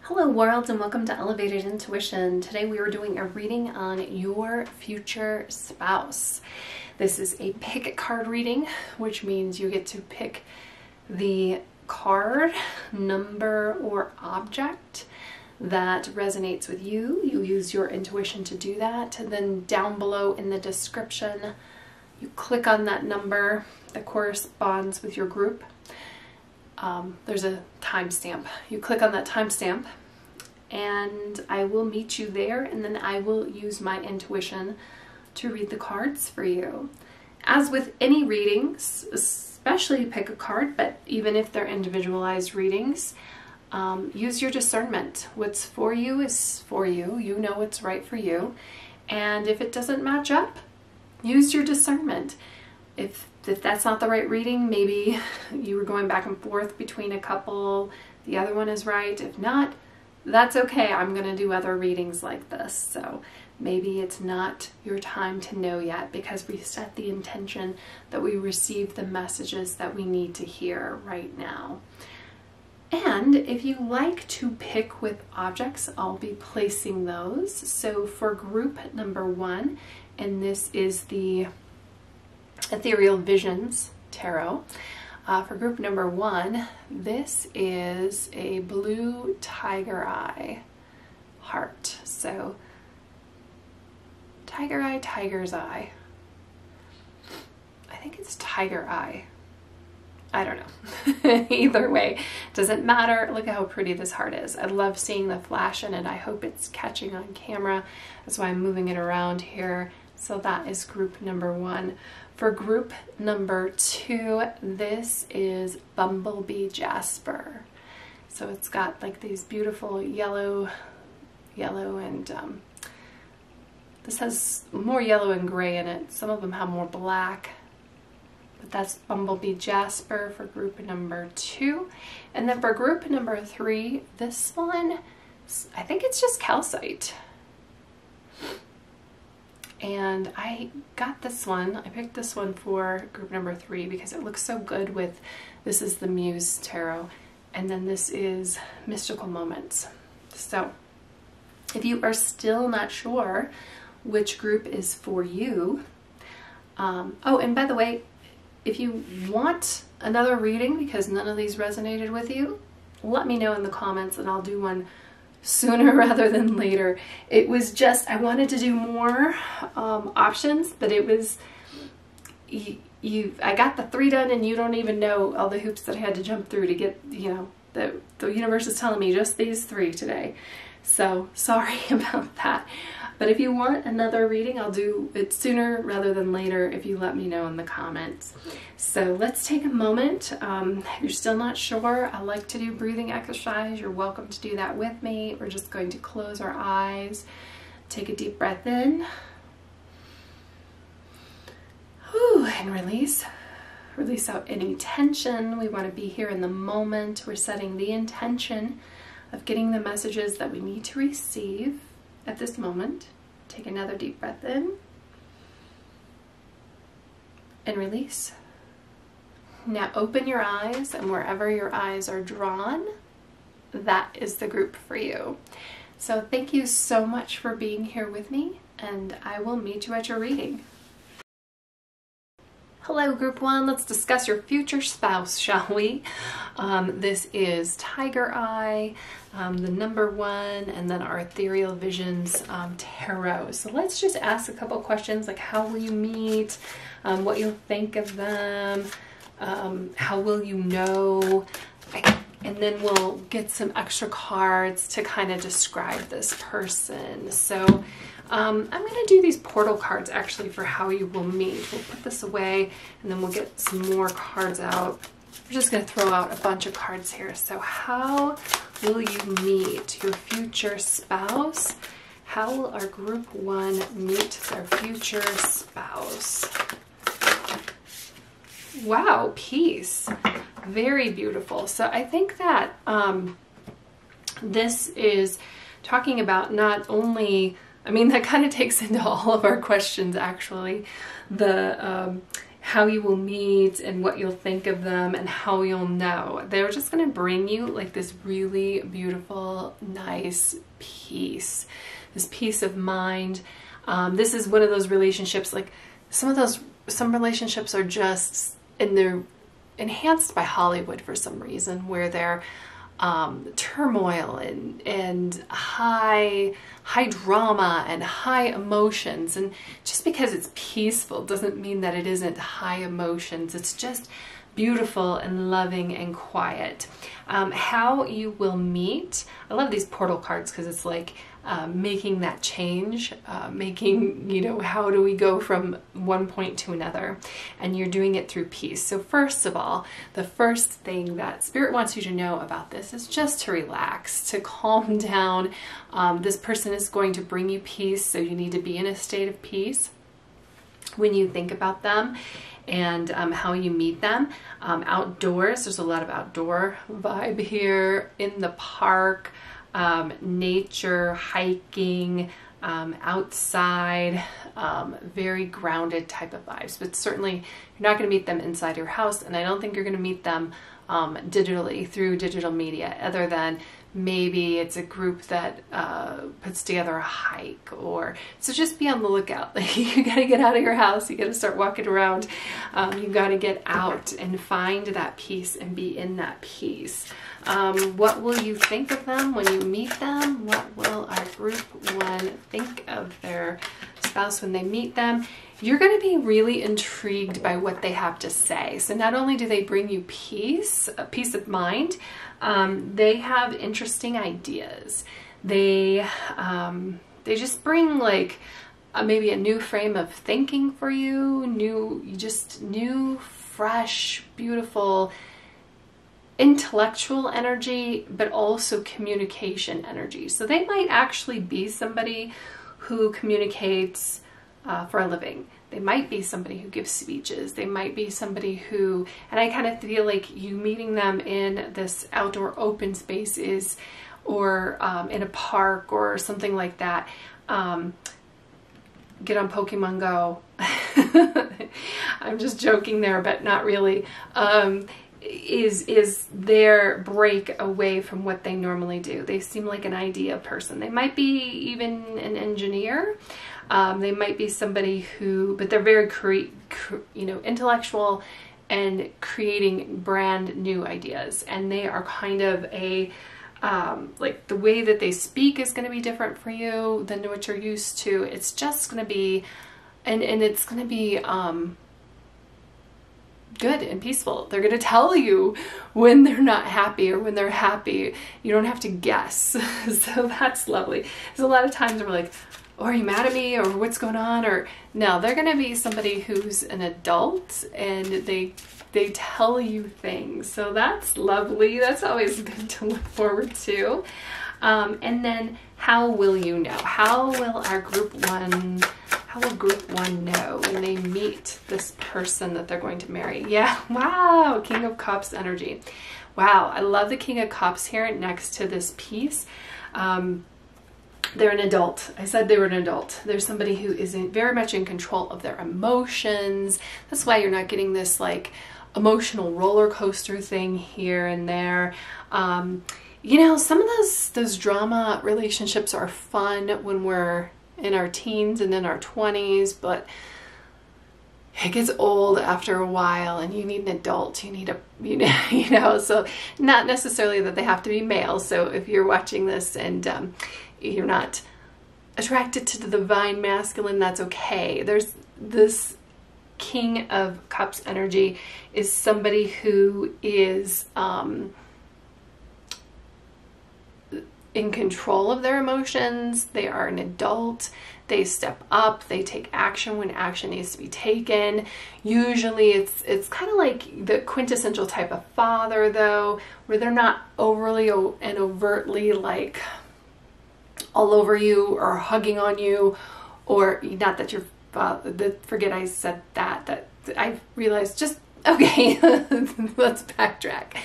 Hello world and welcome to Elevated Intuition. Today we are doing a reading on your future spouse. This is a pick card reading, which means you get to pick the card, number, or object that resonates with you. You use your intuition to do that. And then down below in the description, you click on that number that corresponds with your group. There's a timestamp. You click on that timestamp and I will meet you there, and then I will use my intuition to read the cards for you. As with any readings, especially pick a card, but even if they're individualized readings, use your discernment. What's for you is for you. You know what's right for you. And if it doesn't match up, use your discernment. If that's not the right reading, maybe you were going back and forth between a couple, the other one is right. If not, that's okay. I'm going to do other readings like this. So maybe it's not your time to know yet, because we set the intention that we receive the messages that we need to hear right now. And if you like to pick with objects, I'll be placing those. So for group number 1, and this is the Ethereal Visions Tarot. For group number 1, this is a blue Tigereye heart. So Tigereye, tiger's eye. I think it's Tigereye. I don't know. Either way, doesn't matter. Look at how pretty this heart is. I love seeing the flash in it. I hope it's catching on camera. That's why I'm moving it around here. So that is group number 1. For group number 2, this is Bumblebee Jasper. So it's got like these beautiful yellow and this has more yellow and gray in it. Some of them have more black, but that's Bumblebee Jasper for group number 2. And then for group number 3, this one, I think it's just Calcite. And I got this one, I picked this one for group number 3 because it looks so good with, this is the Muse Tarot, and then this is Mystical Moments. So if you are still not sure which group is for you, oh, and by the way, if you want another reading because none of these resonated with you, let me know in the comments and I'll do one sooner rather than later. It was just, I wanted to do more options, but it was, I got the 3 done and you don't even know all the hoops that I had to jump through to get, you know, the universe is telling me just these 3 today. So sorry about that. But if you want another reading, I'll do it sooner rather than later if you let me know in the comments. So let's take a moment. If you're still not sure, I like to do breathing exercise. You're welcome to do that with me. We're just going to close our eyes, take a deep breath in, whew, and release. Release out any tension. We want to be here in the moment. We're setting the intention of getting the messages that we need to receive at this moment. Take another deep breath in and release. Now open your eyes, and wherever your eyes are drawn, that is the group for you. So thank you so much for being here with me, and I will meet you at your reading. Hello group 1, let's discuss your future spouse, shall we? This is Tigereye, the number 1, and then our Ethereal Visions Tarot. So let's just ask a couple questions like how will you meet, what you'll think of them, how will you know, and then we'll get some extra cards to kind of describe this person. So I'm going to do these portal cards actually for how you will meet. We'll put this away and then we'll get some more cards out. We're just going to throw out a bunch of cards here. So how will you meet your future spouse? How will our group 1 meet their future spouse? Wow, peace. Very beautiful. So I think that this is talking about not only, I mean, that kind of takes into all of our questions actually, the how you will meet and what you'll think of them and how you'll know. They're just going to bring you like this really beautiful, nice peace, this peace of mind. This is one of those relationships, like some relationships are just, and they're enhanced by Hollywood for some reason, where they're turmoil and high drama and high emotions. And just because it's peaceful doesn't mean that it isn't high emotions. It's just beautiful and loving and quiet. How you will meet. I love these portal cards because it's like making that change, making, you know, how do we go from one point to another? And you're doing it through peace. So first of all, the first thing that Spirit wants you to know about this is just to relax, to calm down. This person is going to bring you peace, so you need to be in a state of peace when you think about them and how you meet them. Outdoors, there's a lot of outdoor vibe here, in the park, nature, hiking, outside, very grounded type of vibes. But certainly you're not going to meet them inside your house, and I don't think you're going to meet them digitally through digital media, other than maybe it's a group that puts together a hike, or so just be on the lookout. You got to get out of your house, you got to start walking around, you got to get out and find that peace and be in that peace. What will you think of them when you meet them? What will our group one think of their spouse when they meet them? You're going to be really intrigued by what they have to say. So not only do they bring you peace, a peace of mind, they have interesting ideas. They just bring like maybe a new frame of thinking for you, new, fresh, beautiful, intellectual energy, but also communication energy. So they might actually be somebody who communicates for a living. They might be somebody who gives speeches. They might be somebody who, and I kind of feel like you meeting them in this outdoor open space or in a park or something like that. Get on Pokemon Go. I'm just joking there, but not really. Is their break away from what they normally do. They seem like an idea person. They might be even an engineer. They might be somebody who, but they're very intellectual and creating brand new ideas. And they are kind of a, like the way that they speak is going to be different for you than what you're used to. It's just going to be, and it's going to be, good and peaceful. They're going to tell you when they're not happy or when they're happy. You don't have to guess. So that's lovely. There's a lot of times we're like, oh, are you mad at me, or what's going on? Or no, they're going to be somebody who's an adult and they tell you things. So that's lovely. That's always good to look forward to. And then how will you know? How will group one know when they meet this person that they're going to marry? Yeah, wow, King of Cups energy. Wow, I love the King of Cups here next to this piece. They're an adult. I said they were an adult. They're somebody who is very much in control of their emotions. That's why you're not getting this like emotional roller coaster thing here and there. You know, some of those drama relationships are fun when we're in our teens and in our 20s, but it gets old after a while, and you need an adult. You need a, so not necessarily that they have to be male. So if you're watching this and you're not attracted to the divine masculine, that's okay. There's this King of Cups energy is somebody who is in control of their emotions. They are an adult. They step up. They take action when action needs to be taken. Usually it's kind of like the quintessential type of father, though, where they're not overly and overtly like all over you or hugging on you, or not that your father, forget I said that I realized just, okay, let's backtrack.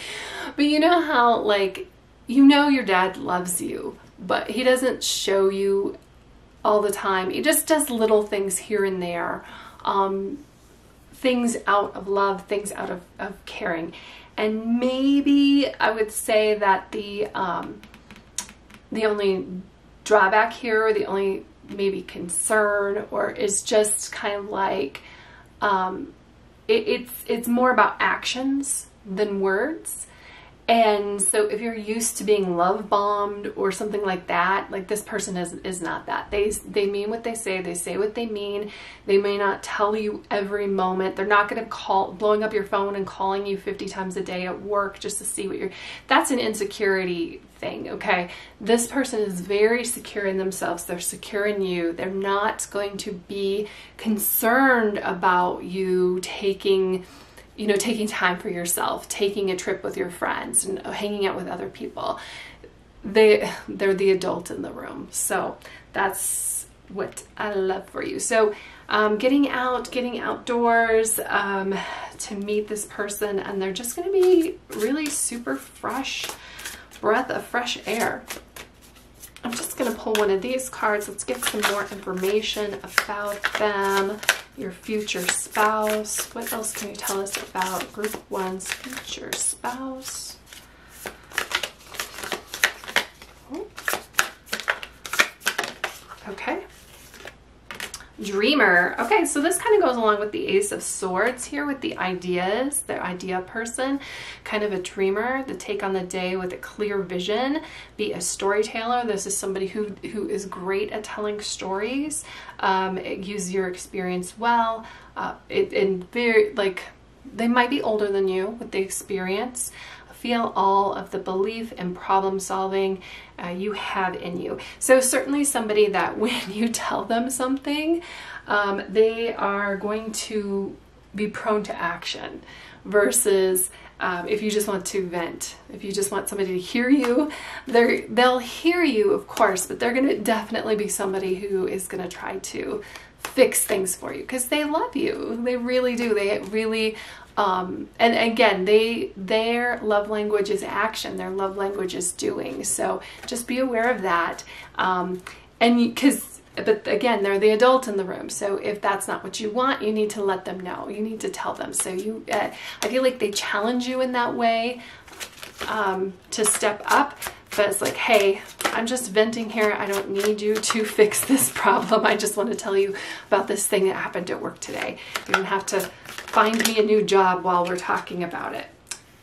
But you know how, like, you know your dad loves you, but he doesn't show you all the time. He just does little things here and there things out of love, things out of caring. And maybe I would say that the only drawback here, or the only maybe concern, or is just kind of like, it's more about actions than words. And so if you're used to being love bombed or something like that, like this person is not that. They mean what they say what they mean. They may not tell you every moment. They're not going to blowing up your phone and calling you 50 times a day at work just to see what that's an insecurity thing, okay? This person is very secure in themselves. They're secure in you. They're not going to be concerned about you taking time for yourself, taking a trip with your friends, and hanging out with other people. They're the adult in the room. So that's what I love for you. So getting outdoors to meet this person, and they're just going to be really super fresh, breath of fresh air. I'm just going to pull one of these cards. Let's get some more information about them. Your future spouse. What else can you tell us about Group 1's future spouse? Okay. Dreamer. Okay, so this kind of goes along with the Ace of Swords here with the ideas, the idea person, kind of a dreamer, the take on the day with a clear vision, be a storyteller. This is somebody who is great at telling stories, use your experience well, and very, like, they might be older than you with the experience. Feel all of the belief and problem solving you have in you. So certainly somebody that when you tell them something, they are going to be prone to action versus if you just want to vent. If you just want somebody to hear you, they'll hear you, of course, but they're going to definitely be somebody who is going to try to fix things for you because they love you. They really do. They really and again, their love language is action. Their love language is doing. So just be aware of that. But again, they're the adult in the room. So if that's not what you want, you need to let them know. You need to tell them. So I feel like they challenge you in that way to step up. But it's like, hey, I'm just venting here. I don't need you to fix this problem. I just want to tell you about this thing that happened at work today. You don't have to find me a new job while we're talking about it.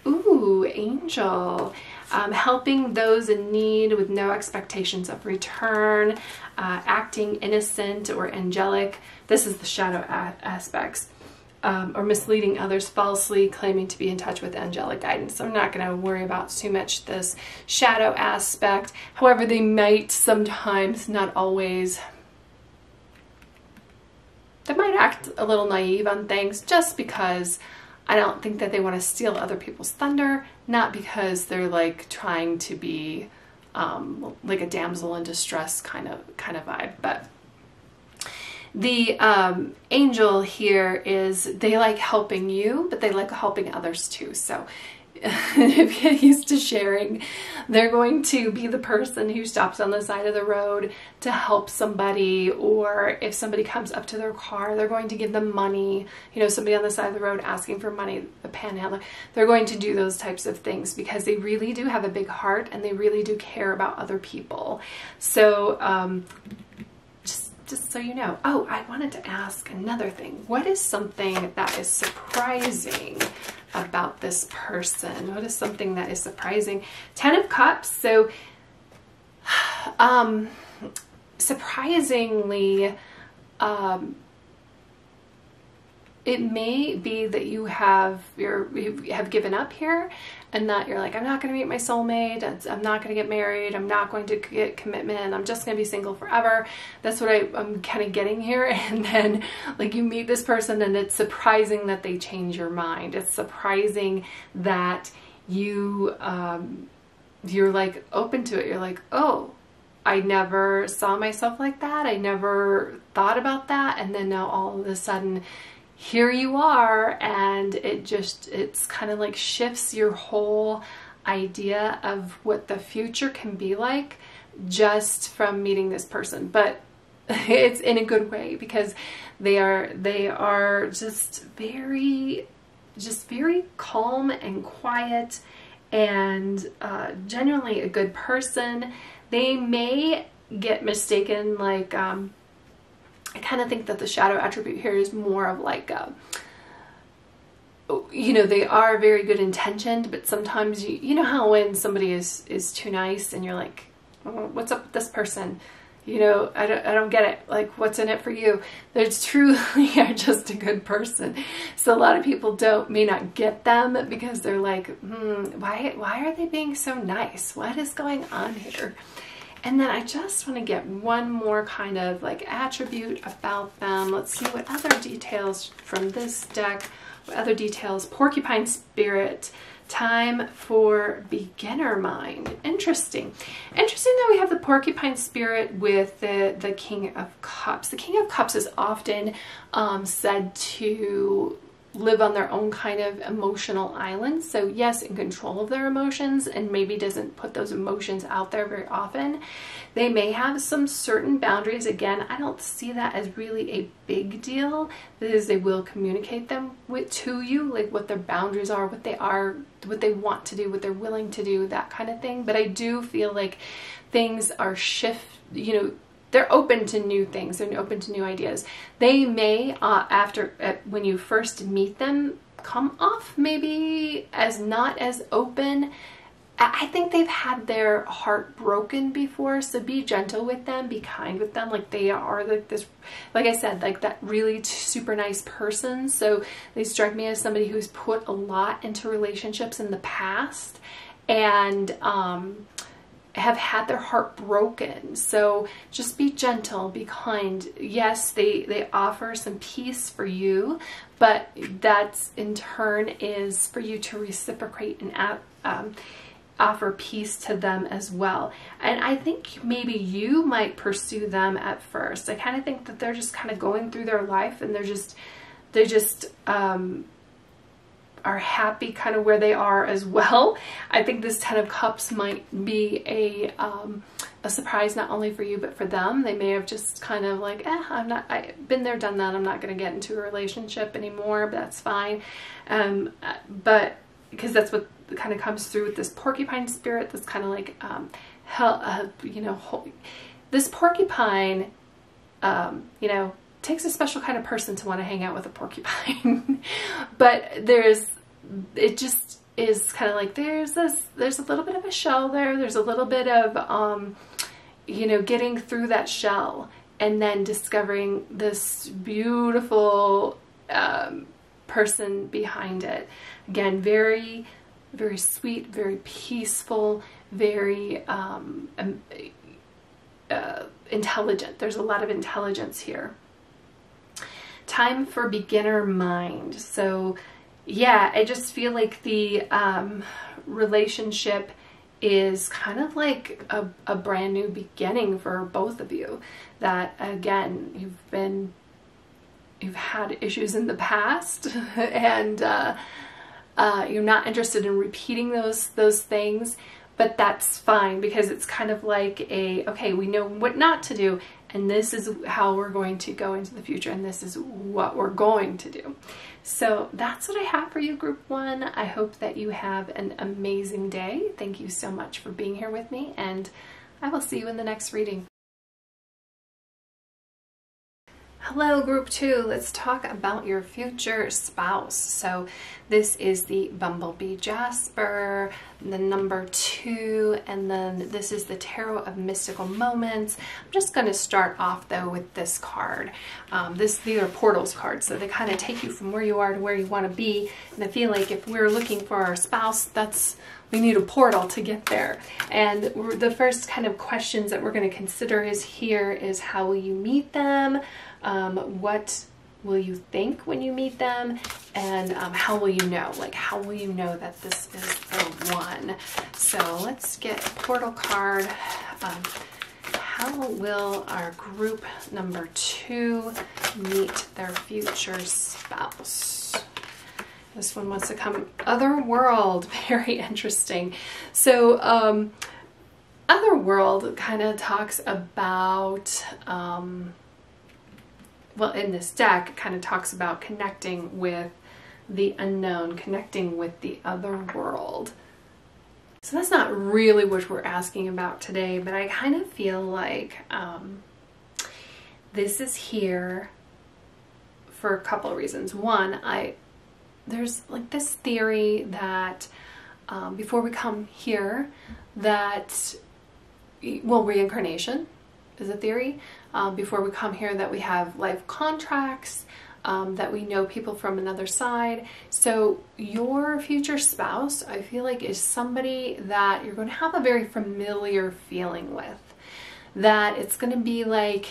Ooh, Angel. Helping those in need with no expectations of return, acting innocent or angelic. This is the shadow aspects. Or misleading others falsely, claiming to be in touch with angelic guidance. So I'm not going to worry about too much this shadow aspect. However, they might sometimes, not always, they might act a little naive on things just because I don't think that they want to steal other people's thunder, not because they're like trying to be like a damsel in distress kind of vibe. But the angel here is they like helping you, but they like helping others too. So if you're used to sharing, they're going to be the person who stops on the side of the road to help somebody, or if somebody comes up to their car, they're going to give them money. You know, somebody on the side of the road asking for money, the panhandler, they're going to do those types of things because they really do have a big heart and they really do care about other people. So just so you know. Oh, I wanted to ask another thing. What is something that is surprising about this person? What is something that is surprising? 10 of Cups. So, surprisingly, it may be that you have given up here, and that you're like, I'm not going to meet my soulmate. I'm not going to get married. I'm not going to get commitment. I'm just going to be single forever. That's what I'm kind of getting here. And then like you meet this person and it's surprising that they change your mind. It's surprising that you're like open to it. You're like, oh, I never saw myself like that. I never thought about that. And then now all of a sudden, here you are, and it's kind of like shifts your whole idea of what the future can be like just from meeting this person. But it's in a good way, because they are just very calm and quiet, and genuinely a good person. They may get mistaken, like I kind of think that the shadow attribute here is more of like you know, they are very good intentioned, but sometimes you know how when somebody is too nice and you're like, oh, what's up with this person? You know, I don't get it. Like, what's in it for you? They truly are just a good person. So a lot of people may not get them, because they're like, why are they being so nice? What is going on here? And then I just want to get one more kind of like attribute about them. Let's see what other details from this deck. What other details? Porcupine spirit. Time for beginner mind. Interesting. Interesting that we have the porcupine spirit with the King of Cups. The King of Cups is often said to live on their own kind of emotional island. So yes, in control of their emotions, and maybe doesn't put those emotions out there very often. They may have some certain boundaries. Again, I don't see that as really a big deal, because they will communicate them to you, like what their boundaries are, what they want to do, what they're willing to do, that kind of thing. But I do feel like things are you know, they're open to new things. They're open to new ideas. They may, when you first meet them, come off maybe as not as open. I think they've had their heart broken before, so be gentle with them, be kind with them. Like, they are like this, like I said, like that really super nice person. So they strike me as somebody who's put a lot into relationships in the past, and have had their heart broken. So just be gentle, be kind. Yes, they offer some peace for you, but that's in turn is for you to reciprocate and offer peace to them as well. And I think maybe you might pursue them at first. I kind of think that they're just kind of going through their life, and they just are happy kind of where they are as well. I think this Ten of Cups might be a surprise, not only for you, but for them. They may have just kind of like, I've been there, done that. I'm not going to get into a relationship anymore, but that's fine. But because that's what kind of comes through with this porcupine spirit, that's kind of like, you know, this porcupine, you know, takes a special kind of person to want to hang out with a porcupine. But it just is kind of like, there's a little bit of a shell there. There's a little bit of, you know, getting through that shell and then discovering this beautiful person behind it. Again, very, very sweet, very peaceful, very intelligent. There's a lot of intelligence here. Time for beginner mind. So yeah, I just feel like the relationship is kind of like a brand new beginning for both of you. That again, you've had issues in the past, and you're not interested in repeating those things, but that's fine, because it's kind of like okay, we know what not to do, and this is how we're going to go into the future, and this is what we're going to do. So that's what I have for you, Group 1. I hope that you have an amazing day. Thank you so much for being here with me, and I will see you in the next reading. Hello, Group 2. Let's talk about your future spouse. So this is the Bumblebee Jasper, the number 2, and then this is the Tarot of Mystical Moments. I'm just going to start off though with this card. These are portals cards, so they kind of take you from where you are to where you want to be. And I feel like if we're looking for our spouse, we need a portal to get there. And the first kind of questions that we're going to consider is how will you meet them? What will you think when you meet them? And how will you know? Like, how will you know that this is the one? So let's get a portal card. How will our group number 2 meet their future spouse? This one wants to come other world. Very interesting. So other world kind of talks about, well, in this deck, it kind of talks about connecting with the unknown, connecting with the other world. So that's not really what we're asking about today, but I kind of feel like this is here for a couple of reasons. One, there's like this theory that before we come here, that, well, reincarnation is a theory. Before we come here, that we have life contracts, that we know people from another side. So your future spouse, I feel like, is somebody that you're going to have a very familiar feeling with. That it's going to be like,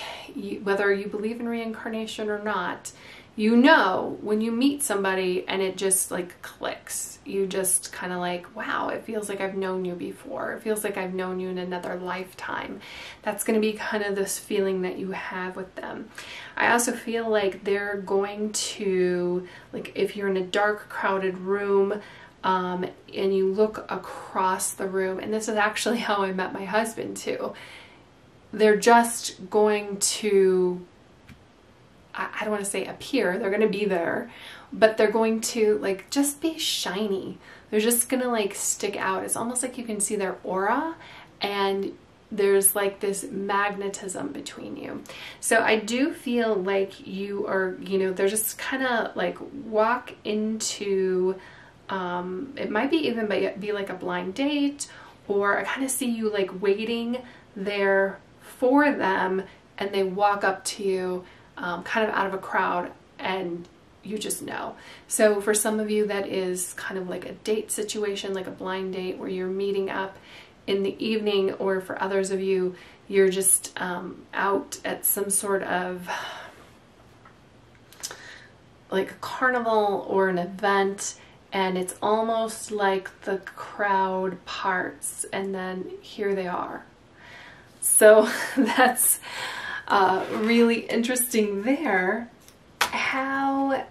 whether you believe in reincarnation or not, you know when you meet somebody and it just like clicks. You just kind of like, wow, it feels like I've known you before. It feels like I've known you in another lifetime. That's going to be kind of this feeling that you have with them. I also feel like they're going to, like, if you're in a dark, crowded room, and you look across the room, and this is actually how I met my husband too. They're just going to, I don't want to say appear, they're going to be there, but they're going to like just be shiny. They're just going to like stick out. It's almost like you can see their aura, and there's like this magnetism between you. So I do feel like you are, they're just kind of like walk into, it might be even be like a blind date, or I kind of see you like waiting there for them, and they walk up to you kind of out of a crowd, and you just know. So for some of you, that is kind of like a date situation, like a blind date where you're meeting up in the evening, or for others of you, you're just out at some sort of like a carnival or an event, and it's almost like the crowd parts and then here they are. So that's really interesting there. How,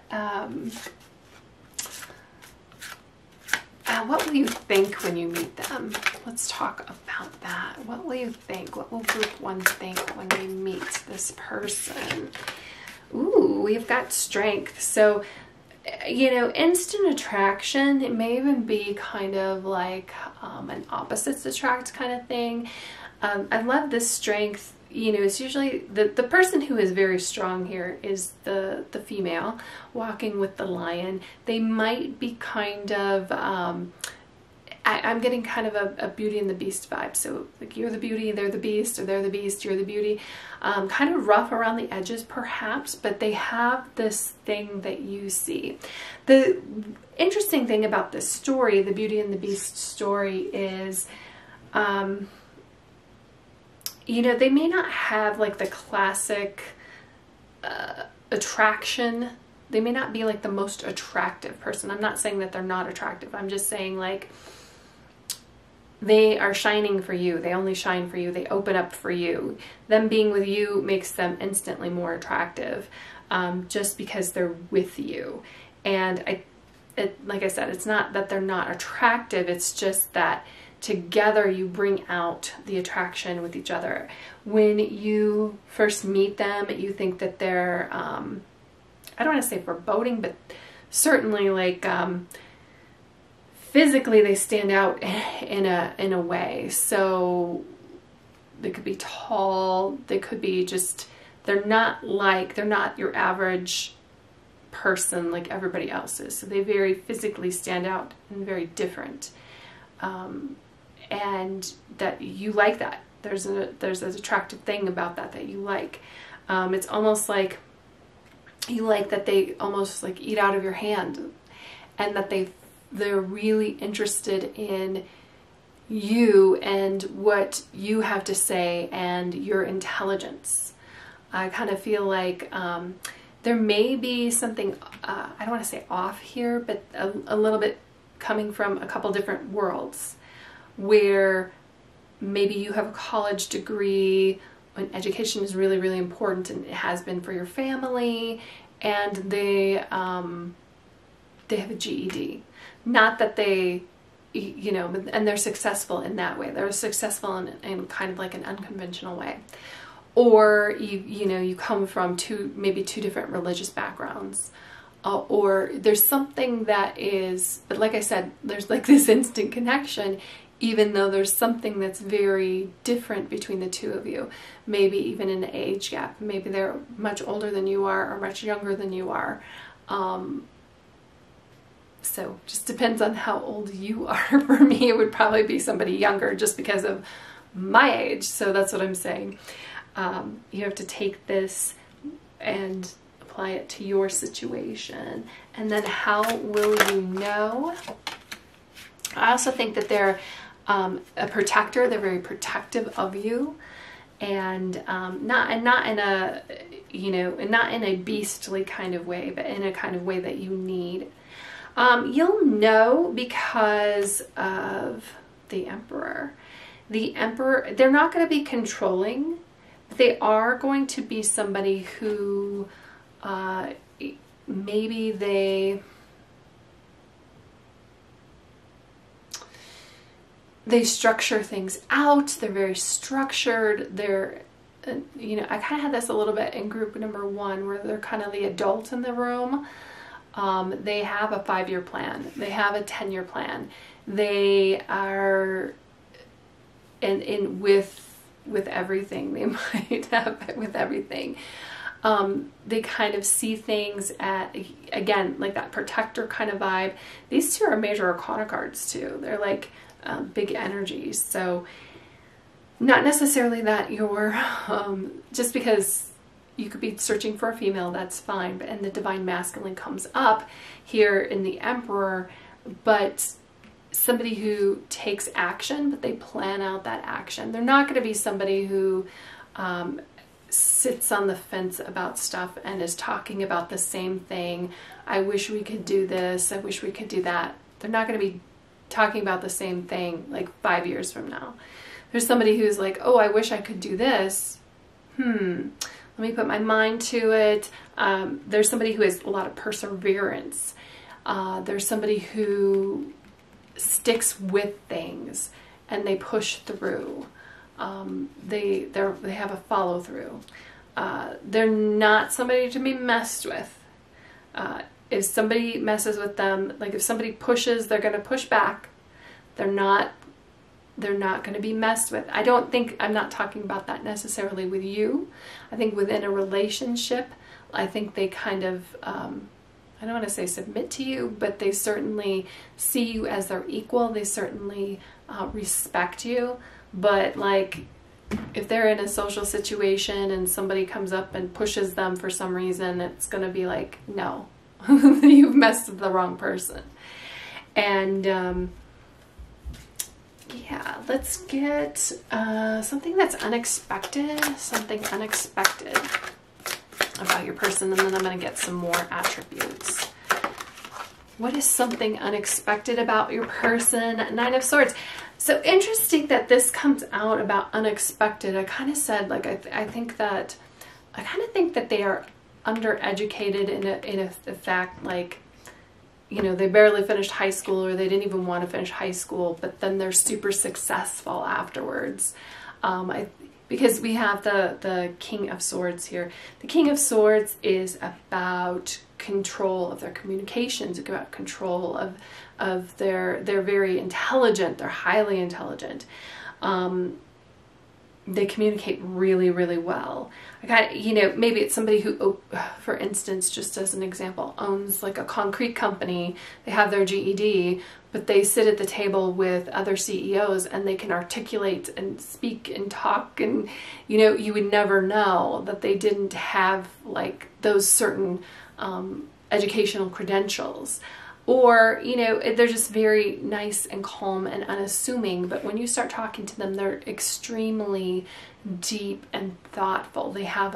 what will you think when you meet them? Let's talk about that. What will you think? What will group one think when they meet this person? Ooh, we've got strength. So, instant attraction, it may even be kind of like an opposites attract kind of thing. I love this strength. It's usually the person who is very strong here is the female walking with the lion. They might be kind of, I'm getting kind of a Beauty and the Beast vibe. So like you're the beauty, they're the beast, or they're the beast, you're the beauty. Kind of rough around the edges perhaps, but they have this thing that you see. The interesting thing about this story, the Beauty and the Beast story, is they may not have like the classic attraction. They may not be like the most attractive person. I'm not saying that they're not attractive. I'm just saying like they are shining for you. They only shine for you. They open up for you. Them being with you makes them instantly more attractive, just because they're with you. And like I said, it's not that they're not attractive. It's just that together you bring out the attraction with each other. When you first meet them, you think that they're, I don't want to say foreboding, but certainly like physically they stand out in a way. So they could be tall, they could be just, they're not your average person like everybody else is. So they very physically stand out and very different. And that you like that. There's an attractive thing about that you like. It's almost like you like that they almost like eat out of your hand, and that they're really interested in you and what you have to say and your intelligence. I kind of feel like there may be something, I don't want to say off here, but a little bit coming from a couple different worlds, where maybe you have a college degree and education is really, really important, and it has been for your family, and they have a GED. Not that they you know, and they're successful in that way. They're successful in kind of like an unconventional way. Or you know, you come from maybe two different religious backgrounds, or there's something that is, but like I said, there's like this instant connection, even though there's something that's very different between the two of you. Maybe even an age gap. Maybe they're much older than you are or much younger than you are. So just depends on how old you are. For me, it would probably be somebody younger just because of my age. So that's what I'm saying. You have to take this and apply it to your situation. And then how will you know? I also think that they're a protector. They're very protective of you, and not in a, you know, not in a beastly kind of way, but in a kind of way that you need. You'll know because of the Emperor. The Emperor, they're not going to be controlling. They are going to be somebody who maybe they structure things out. They're very structured. They're, you know, I kind of had this a little bit in group number 1, where they're kind of the adult in the room. They have a 5-year plan. They have a 10-year plan. They are in with everything. They might have it with everything. They kind of see things at, again, like that protector kind of vibe. These two are major arcana cards too. They're like big energies. So not necessarily that you're, just because you could be searching for a female, that's fine. But, and the divine masculine comes up here in the Emperor, but somebody who takes action, but they plan out that action. They're not going to be somebody who sits on the fence about stuff and is talking about the same thing. I wish we could do this. I wish we could do that. They're not going to be talking about the same thing like 5 years from now. There's somebody who's like, oh, I wish I could do this. Let me put my mind to it. There's somebody who has a lot of perseverance. There's somebody who sticks with things and they push through. They have a follow through. They're not somebody to be messed with. If somebody messes with them, like if somebody pushes, they're going to push back. They're not going to be messed with. I'm not talking about that necessarily with you. I think within a relationship, I think they kind of, I don't want to say submit to you, but they certainly see you as their equal. They certainly respect you. But like, if they're in a social situation and somebody comes up and pushes them for some reason, it's going to be like, no, you've messed with the wrong person. And yeah, let's get something that's unexpected, something unexpected about your person, and then I'm going to get some more attributes. What is something unexpected about your person? 9 of Swords. So interesting that this comes out about unexpected. I kind of said, like, I kind of think that they are undereducated in a fact, like, you know, they barely finished high school, or they didn't even want to finish high school, but then they're super successful afterwards. Because we have the King of Swords here. The King of Swords is about control of their communications, it's about control of they're very intelligent, they're highly intelligent. They communicate really, really well. You know, maybe it's somebody who, for instance, just as an example, owns like a concrete company. They have their GED, but they sit at the table with other CEOs and they can articulate and speak and talk, and, you know, you would never know that they didn't have like those certain educational credentials. Or, you know, they're just very nice and calm and unassuming. But when you start talking to them, they're extremely deep and thoughtful. They have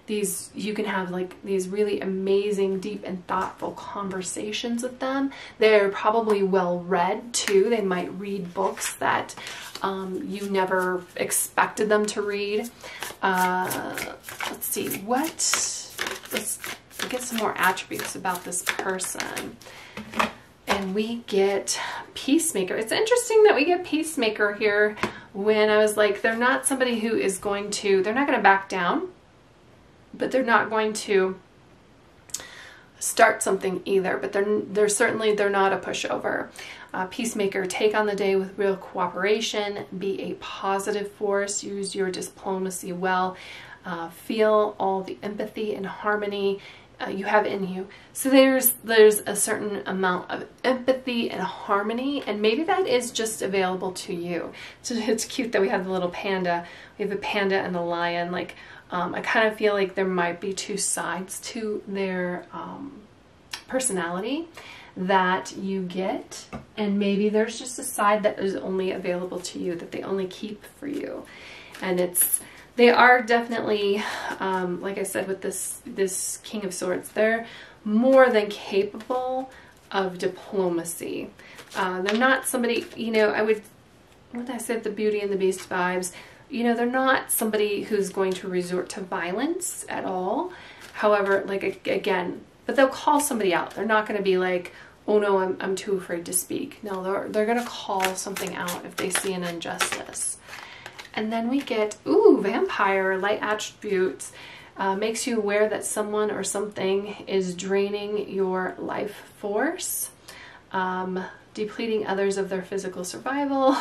you can have like these really amazing, deep and thoughtful conversations with them. They're probably well read too. They might read books that you never expected them to read. Let's see, let's get some more attributes about this person. And And we get Peacemaker. It's interesting that we get Peacemaker here when I was like, they're not somebody who is going to, they're not going to back down, but they're not going to start something either, but they're certainly, they're not a pushover. Peacemaker, take on the day with real cooperation, be a positive force, use your diplomacy well, feel all the empathy and harmony you have in you. So there's a certain amount of empathy and harmony, and maybe that is just available to you. So it's cute that we have the little panda. We have a panda and a lion. Like, I kind of feel like there might be two sides to their personality that you get, and maybe there's just a side that is only available to you, that they only keep for you. And they are definitely, like I said, with this King of Swords, they're more than capable of diplomacy. They're not somebody, you know, when I said the Beauty and the Beast vibes, you know, they're not somebody who's going to resort to violence at all. However, like, again, but they'll call somebody out. They're not going to be like, oh no, I'm too afraid to speak. No, they're going to call something out if they see an injustice. And then we get, ooh, Vampire, light attributes. Makes you aware that someone or something is draining your life force, depleting others of their physical survival,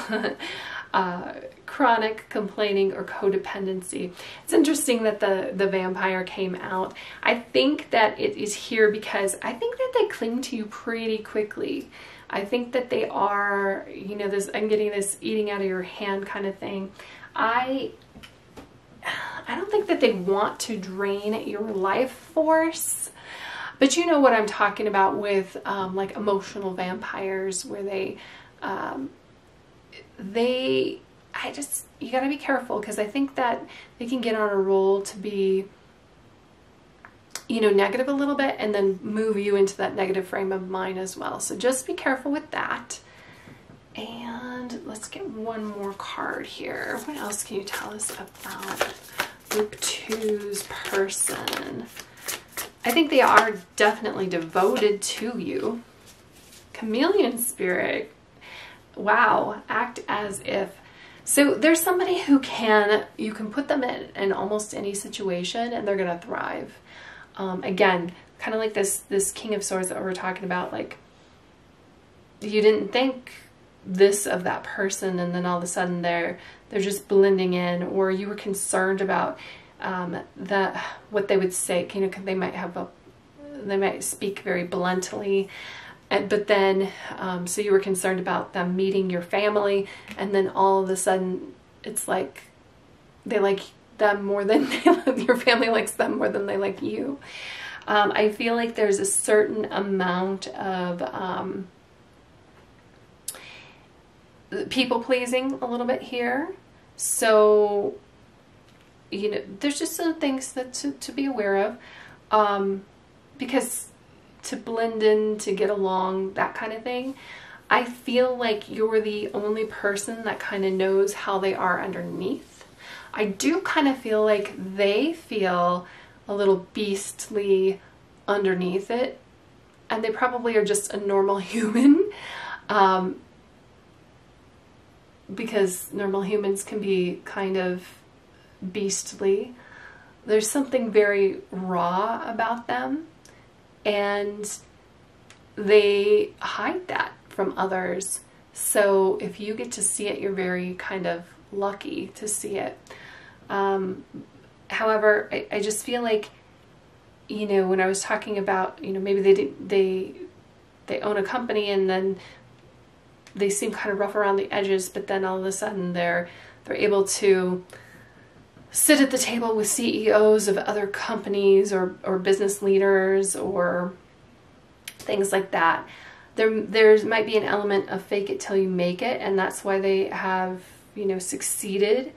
chronic complaining or codependency. It's interesting that the vampire came out. I think that it is here because I think that they cling to you pretty quickly. I think that they are, you know, this, I'm getting this eating out of your hand kind of thing. I don't think that they want to drain your life force, but you know what I'm talking about with like emotional vampires, where you gotta be careful, because I think that they can get on a roll to be, you know, negative a little bit and then move you into that negative frame of mind as well. So just be careful with that. And let's get one more card here. What else can you tell us about Group 2's person? I think they are definitely devoted to you. Chameleon spirit. Wow. Act as if. So there's somebody who you can put them in almost any situation and they're going to thrive. Again, kind of like this King of Swords that we're talking about, like, you didn't think this of that person, and then all of a sudden they're just blending in, or you were concerned about what they would say. You know, they might speak very bluntly, but then so you were concerned about them meeting your family, and then all of a sudden it's like they like them more than your family likes them more than they like you. I feel like there's a certain amount of people pleasing a little bit here. So, you know, there's just some things that to be aware of, because to blend in, to get along, that kind of thing. I feel like you're the only person that kind of knows how they are underneath. I do kind of feel like they feel a little beastly underneath it, and they probably are just a normal human, because normal humans can be kind of beastly. There's something very raw about them, and they hide that from others. So if you get to see it, you're very kind of lucky to see it. However, I just feel like, you know, when I was talking about, you know, maybe they own a company and then they seem kind of rough around the edges, but then all of a sudden they're able to sit at the table with CEOs of other companies or business leaders or things like that. There might be an element of fake it till you make it, and that's why they have, you know, succeeded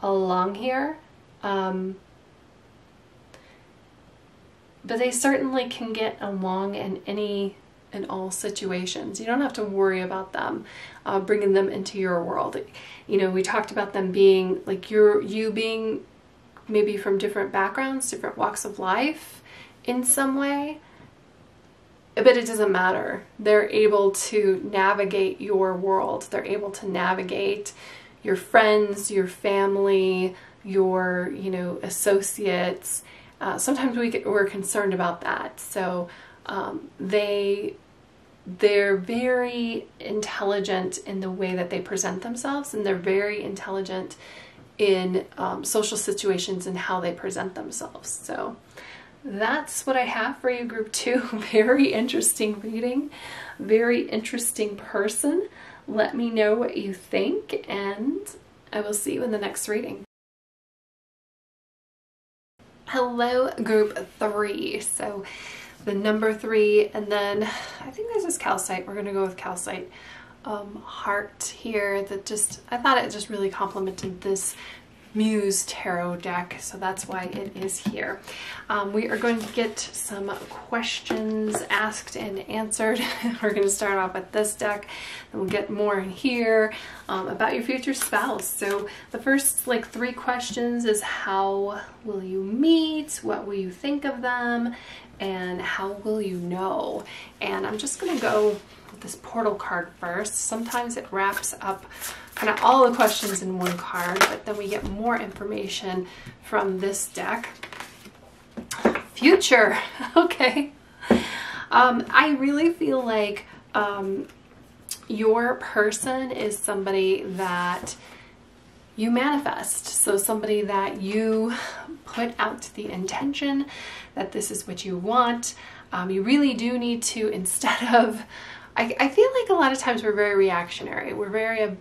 along here. But they certainly can get along in all situations. You don't have to worry about them bringing them into your world. You know, we talked about them being like you being maybe from different backgrounds, different walks of life in some way. but it doesn't matter. They're able to navigate your world. They're able to navigate your friends, your family, your, you know, associates. Sometimes we're concerned about that. So they're very intelligent in the way that they present themselves, and they're very intelligent in social situations and how they present themselves. So that's what I have for you, Group 2. Very interesting reading, very interesting person. Let me know what you think, and I will see you in the next reading. Hello, Group 3. So the number 3, and then I think this is Calcite. We're going to go with Calcite. Heart here that I thought it just really complemented this Muse Tarot deck, so that's why it is here. We are going to get some questions asked and answered. We're going to start off with this deck, and we'll get more in here about your future spouse. So the first 3 questions is how will you meet, what will you think of them, and how will you know. And I'm just going to go with this portal card first. Sometimes it wraps up kind of all the questions in one card, but then we get more information from this deck. Future. Okay. I really feel like your person is somebody that you manifest. So somebody that you put out the intention that this is what you want. You really do need to, instead of, I feel like a lot of times we're very reactionary. We're very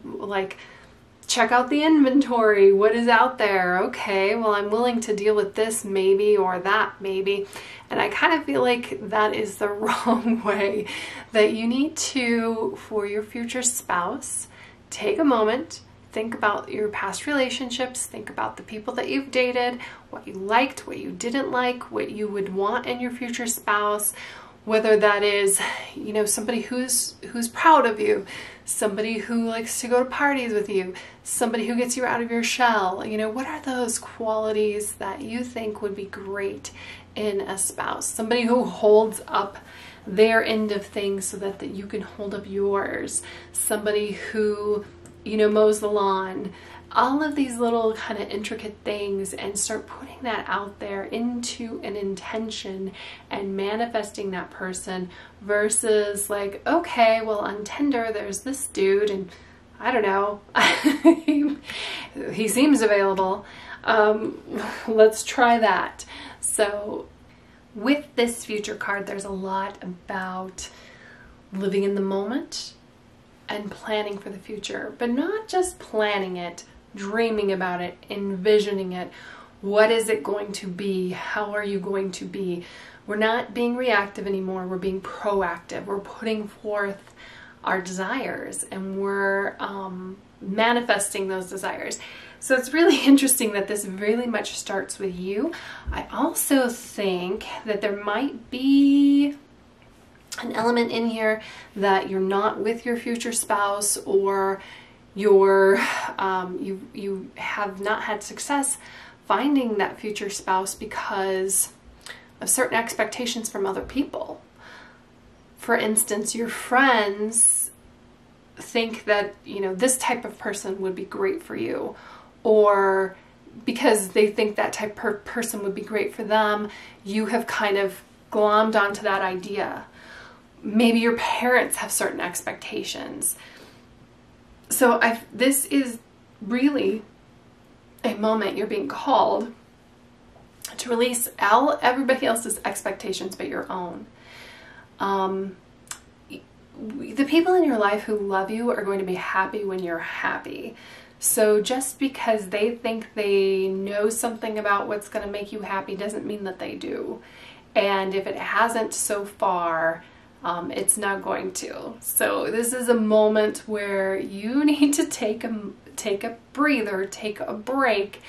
check out the inventory. What is out there? Okay, well, I'm willing to deal with this maybe, or that maybe. And I kind of feel like that is the wrong way. That you need to, for your future spouse, take a moment, think about your past relationships, think about the people that you've dated, what you liked, what you didn't like, what you would want in your future spouse. Whether that is, you know, somebody who's proud of you, somebody who likes to go to parties with you, somebody who gets you out of your shell. You know, what are those qualities that you think would be great in a spouse? Somebody who holds up their end of things so that you can hold up yours. Somebody who, you know, mows the lawn. All of these little kind of intricate things, and start putting that out there into an intention and manifesting that person, versus okay, well, on Tinder there's this dude and I don't know, he seems available. Let's try that. So with this future card, there's a lot about living in the moment and planning for the future, but not just planning it, dreaming about it, envisioning it. What is it going to be? How are you going to be? We're not being reactive anymore. We're being proactive. We're putting forth our desires, and we're manifesting those desires. So it's really interesting that this really much starts with you. I also think that there might be an element in here that you're not with your future spouse, or you have not had success finding that future spouse because of certain expectations from other people. For instance, your friends think that, you know, this type of person would be great for you, or because they think that type of person would be great for them, you have kind of glommed onto that idea. Maybe your parents have certain expectations. So this is really a moment you're being called to release everybody else's expectations but your own. The people in your life who love you are going to be happy when you're happy. So just because they think they know something about what's going to make you happy doesn't mean that they do. And if it hasn't so far, it's not going to. So this is a moment where you need to take a breather, take a break,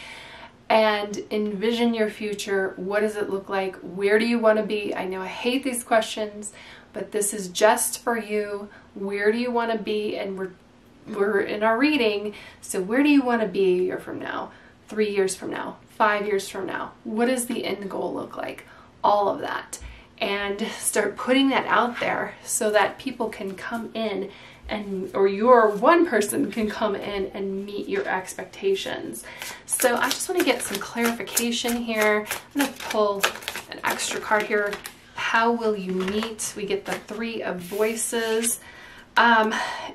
and envision your future. What does it look like? Where do you want to be? I know I hate these questions, but this is just for you. Where do you want to be? And we're in our reading, so where do you want to be a year from now, 3 years from now, 5 years from now? What does the end goal look like? All of that. and start putting that out there so that people can come in or your one person can come in and meet your expectations. So I just want to get some clarification here. I'm going to pull an extra card here. How will you meet? We get the Three of Voices.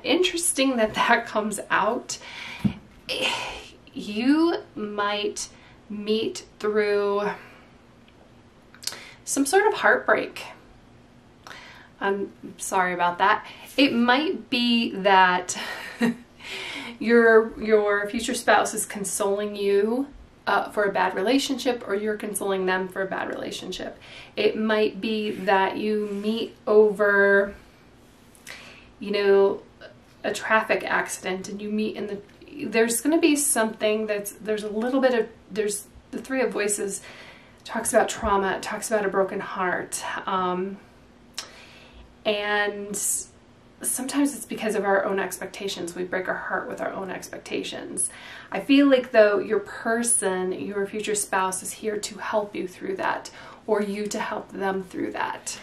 Interesting that comes out. You might meet through some sort of heartbreak. I'm sorry about that. It might be that your future spouse is consoling you for a bad relationship, or you're consoling them for a bad relationship. It might be that you meet over, you know, a traffic accident, and you meet in the, there's going to be something there's a little bit of, there's the Three of Voices talks about trauma, it talks about a broken heart. And sometimes it's because of our own expectations. We break our heart with our own expectations. I feel like though your person, your future spouse, is here to help you through that, or you to help them through that.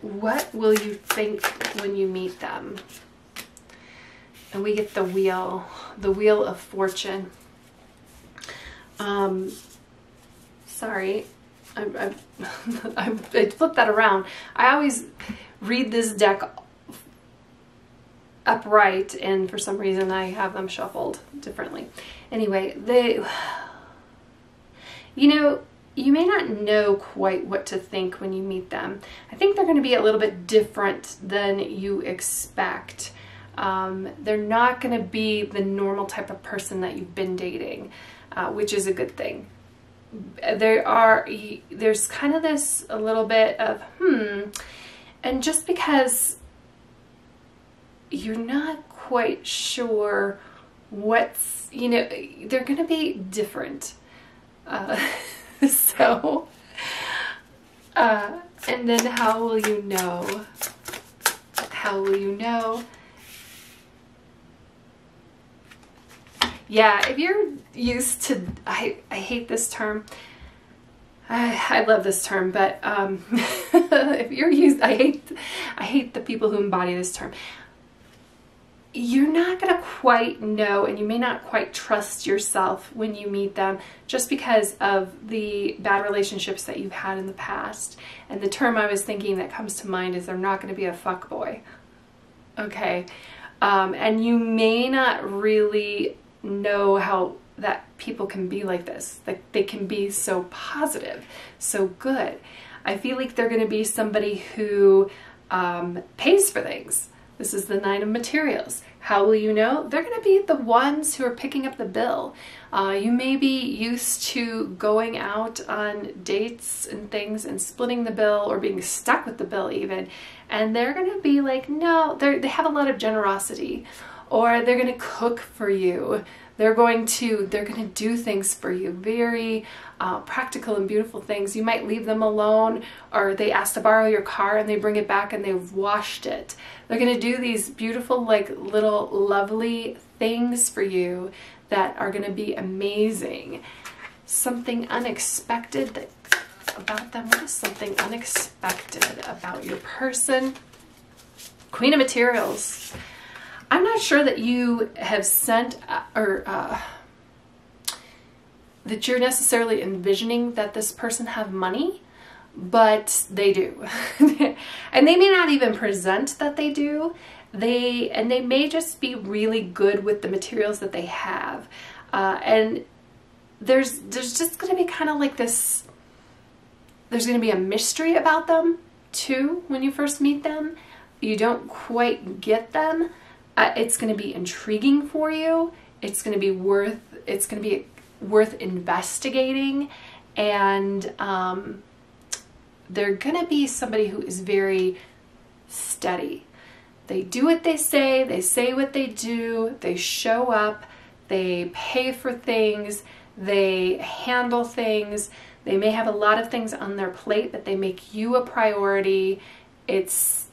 What will you think when you meet them? And we get the Wheel of Fortune. Sorry. I flipped that around. I always read this deck upright, and for some reason I have them shuffled differently. Anyway, you know, you may not know quite what to think when you meet them. I think they're going to be a little bit different than you expect. They're not going to be the normal type of person that you've been dating, which is a good thing. There's kind of this a little bit of and just because you're not quite sure what's, you know, they're going to be different. So and then how will you know? How will you know? Yeah, if you're used to, I hate this term. I love this term, but if you're used, I hate the people who embody this term. You're not going to quite know, and you may not quite trust yourself when you meet them, just because of the bad relationships that you've had in the past. And the term I was thinking that comes to mind is they're not going to be a fuckboy. Okay? And you may not really know how that people can be like this. Like, they can be so positive, so good. I feel like they're going to be somebody who pays for things. This is the Nine of Materials. How will you know? They're going to be the ones who are picking up the bill. You may be used to going out on dates and things and splitting the bill, or being stuck with the bill even. And they're going to be like, no, they have a lot of generosity. Or they're going to cook for you. They're going to do things for you. Very practical and beautiful things. You might leave them alone, or they ask to borrow your car and they bring it back and they've washed it. They're going to do these beautiful, like, little lovely things for you that are going to be amazing. Something unexpected about them. What is something unexpected about your person? Queen of Materials. I'm not sure that you have sent that you're necessarily envisioning that this person have money, but they do. And they may not even present that they do. They may just be really good with the materials that they have. And there's just going to be kind of like this, there's going to be a mystery about them too when you first meet them. You don't quite get them. It's going to be intriguing for you. It's going to be worth investigating, and they're going to be somebody who is very steady. They do what they say what they do, they show up, they pay for things, they handle things. They may have a lot of things on their plate, but they make you a priority. It's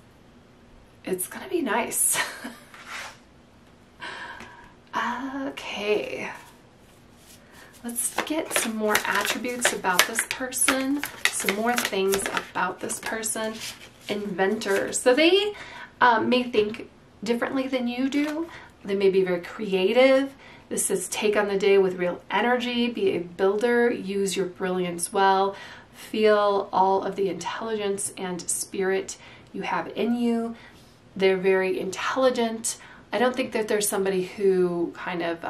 going to be nice. Okay, Let's get some more attributes about this person, some more things about this person. Inventors. So they may think differently than you do. They may be very creative. This says take on the day with real energy, be a builder, use your brilliance well, feel all of the intelligence and spirit you have in you. They're very intelligent. I don't think that there's somebody who kind of,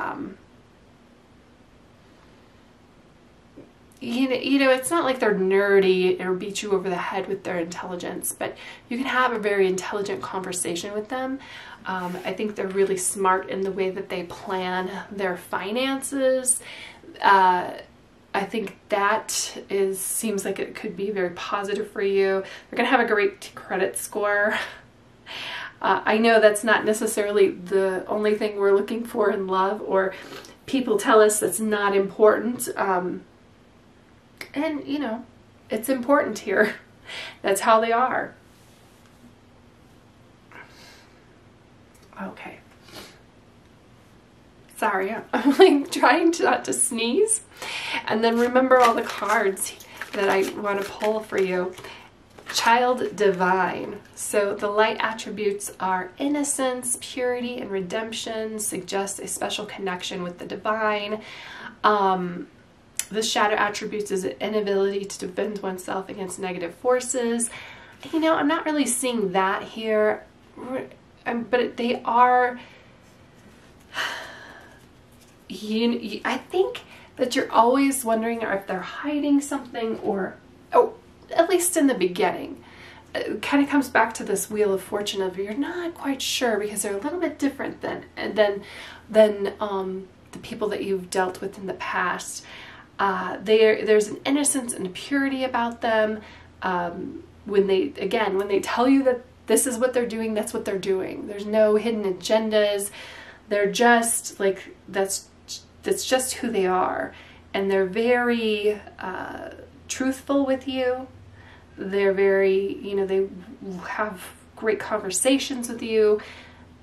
you know, it's not like they're nerdy or beat you over the head with their intelligence, but you can have a very intelligent conversation with them. I think they're really smart in the way that they plan their finances. I think that seems like it could be very positive for you. They're going to have a great credit score. I know that's not necessarily the only thing we're looking for in love, or people tell us that's not important. And, you know, it's important here. That's how they are. Okay. Sorry, I'm like trying not to sneeze. And then remember all the cards that I want to pull for you. Child divine. So the light attributes are innocence, purity, and redemption, suggest a special connection with the divine. The shadow attributes is an inability to defend oneself against negative forces. You know, I'm not really seeing that here, but they are, I think that you're always wondering if they're hiding something, or, oh, at least in the beginning. It kind of comes back to this Wheel of Fortune of you're not quite sure, because they're a little bit different than the people that you've dealt with in the past. There's an innocence and a purity about them. When they tell you that this is what they're doing, that's what they're doing. There's no hidden agendas. They're just like, that's just who they are. And they're very truthful with you. They're very, you know, they have great conversations with you,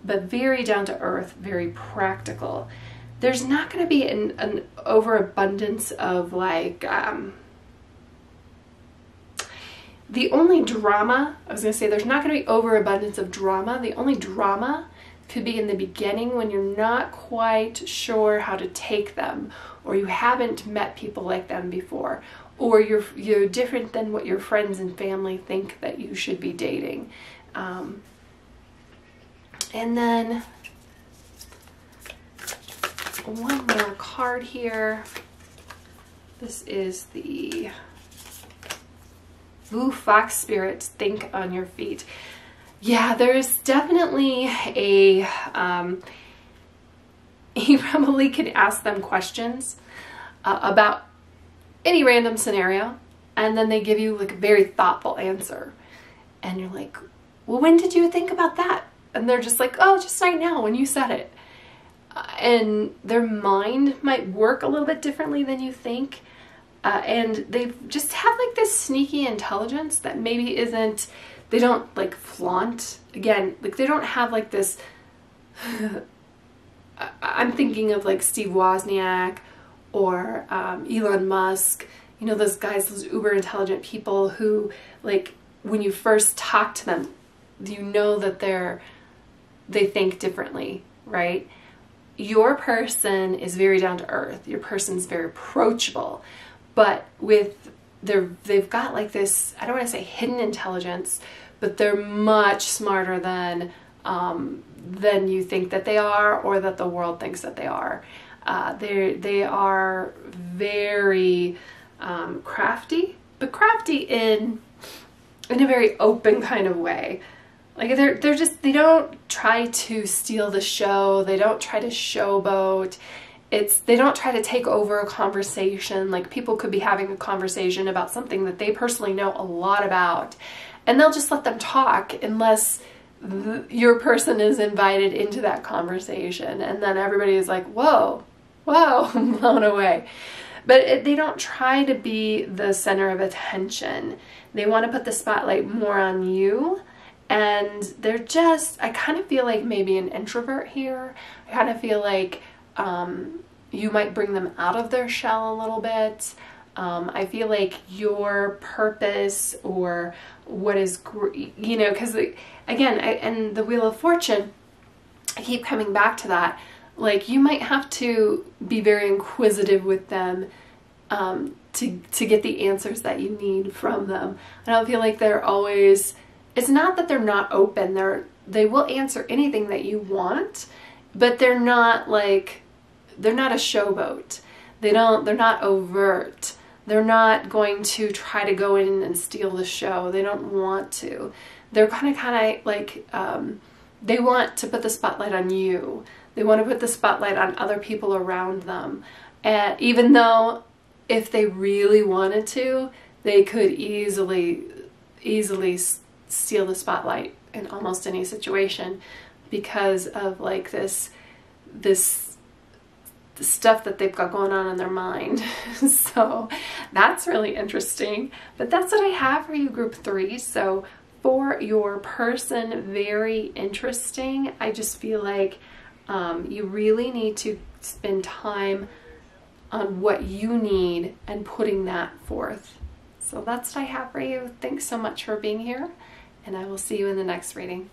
but very down to earth, very practical. There's not going to be an overabundance of like, the only drama, I was going to say there's not going to be overabundance of drama. The only drama could be in the beginning when you're not quite sure how to take them, or you haven't met people like them before, or you're different than what your friends and family think that you should be dating. And then one more card here. This is the Fox Spirit, think on your feet. Yeah, there's definitely you probably can ask them questions about any random scenario, and then they give you like a very thoughtful answer. And you're like, well, when did you think about that? And they're just like, oh, just right now when you said it. And their mind might work a little bit differently than you think. And they just have like this sneaky intelligence that maybe isn't, they don't like flaunt. Again, like they don't have like this, I'm thinking of like Steve Wozniak or Elon Musk, you know, those guys, those uber intelligent people who like when you first talk to them, you know that they think differently, right? Your person is very down to earth. Your person's very approachable. But they've got like this, I don't want to say hidden intelligence, but they're much smarter than you think that they are, or that the world thinks that they are. They are very crafty, but crafty in a very open kind of way. Like they don't try to steal the show. They don't try to showboat. They don't try to take over a conversation. Like people could be having a conversation about something that they personally know a lot about, and they'll just let them talk unless your person is invited into that conversation, and then everybody is like, whoa, I'm blown away. But they don't try to be the center of attention. They want to put the spotlight more on you. And they're just, I kind of feel like maybe an introvert here. I kind of feel like, you might bring them out of their shell a little bit. I feel like your purpose or what is, you know, because again, and the Wheel of Fortune, I keep coming back to that. Like, you might have to be very inquisitive with them to get the answers that you need from them. I don't feel like they're always, it's not that they're not open. They will answer anything that you want, but they're not like, they're not a showboat. They're not overt. They're not going to try to go in and steal the show. They don't want to. They're kind of like, they want to put the spotlight on you. They want to put the spotlight on other people around them. And even though if they really wanted to, they could easily steal the spotlight in almost any situation because of like this stuff that they've got going on in their mind. So that's really interesting. But that's what I have for you, group 3. So for your person, very interesting. I just feel like you really need to spend time on what you need and putting that forth. So that's what I have for you. Thanks so much for being here, and I will see you in the next reading.